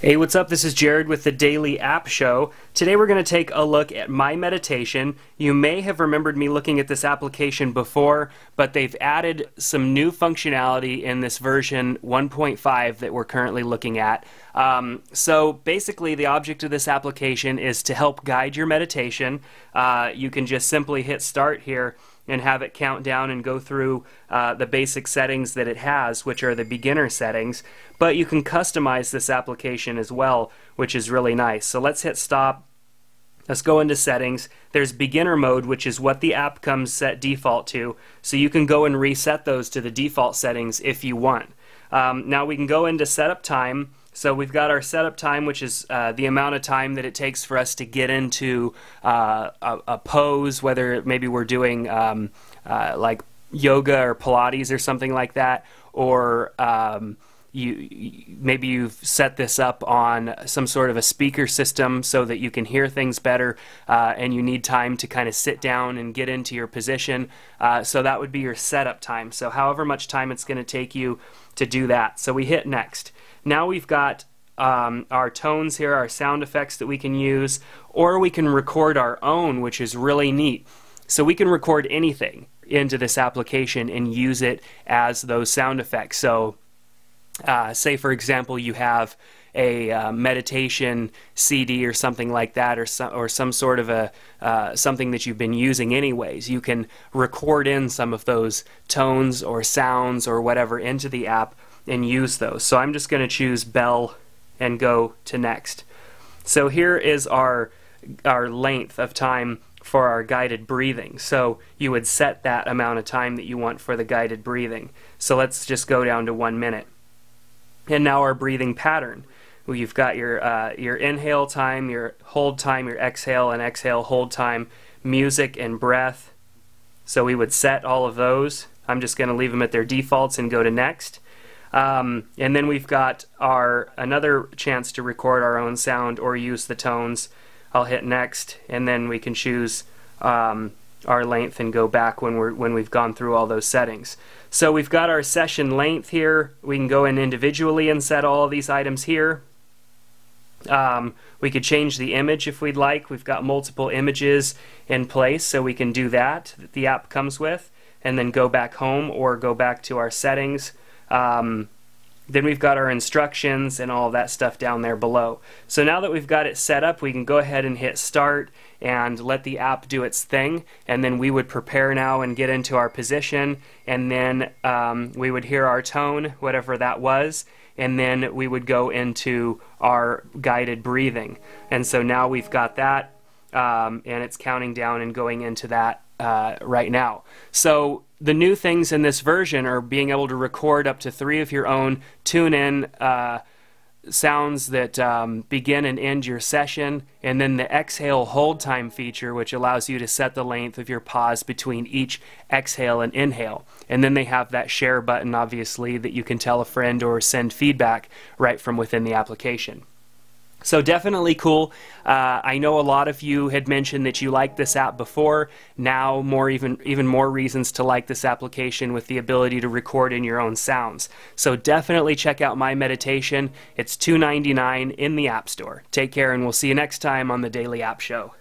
Hey, what's up? This is Jared with the Daily App Show. Today we're going to take a look at myMeditation. You may have remembered me looking at this application before, but they've added some new functionality in this version 1.5 that we're currently looking at. So basically the object of this application is to help guide your meditation. You can just simply hit start here and have it count down and go through the basic settings that it has, which are the beginner settings. But you can customize this application as well, which is really nice. So let's hit stop. Let's go into settings. There's beginner mode, which is what the app comes set default to. So you can go and reset those to the default settings if you want. Now we can go into setup time. So we've got our setup time, which is the amount of time that it takes for us to get into a pose, whether maybe we're doing like yoga or Pilates or something like that, or maybe you've set this up on some sort of a speaker system so that you can hear things better, and you need time to kind of sit down and get into your position. So that would be your setup time. So however much time it's going to take you to do that. So we hit next. Now we've got our tones here, our sound effects that we can use, or we can record our own, which is really neat. So we can record anything into this application and use it as those sound effects. So say for example you have a meditation CD or something like that, or some sort of a something that you've been using anyways. You can record in some of those tones or sounds or whatever into the app and use those. So I'm just going to choose bell and go to next. So here is our length of time for our guided breathing. So you would set that amount of time that you want for the guided breathing. So let's just go down to 1 minute. And now our breathing pattern. Well, you've got your inhale time, your hold time, your exhale and exhale hold time, music and breath. So we would set all of those. I'm just going to leave them at their defaults and go to next. And then we've got another chance to record our own sound or use the tones. I'll hit next, and then we can choose our length and go back when we've gone through all those settings. So we've got our session length here. We can go in individually and set all of these items here. We could change the image if we'd like. We've got multiple images in place, so we can do that the app comes with, and then go back home or go back to our settings. Then we've got our instructions and all of that stuff down there below. So now that we've got it set up, we can go ahead and hit start and let the app do its thing, and then we would prepare now and get into our position, and then we would hear our tone, whatever that was, and then we would go into our guided breathing. And so now we've got that, and it's counting down and going into that right now. So the new things in this version are being able to record up to 3 of your own tune-in sounds that begin and end your session, and then the exhale hold time feature, which allows you to set the length of your pause between each exhale and inhale. And then they have that share button, obviously, that you can tell a friend or send feedback right from within the application. So definitely cool. I know a lot of you had mentioned that you liked this app before. Now even more reasons to like this application with the ability to record in your own sounds. So definitely check out myMeditation. It's $2.99 in the App Store. Take care, and we'll see you next time on the Daily App Show.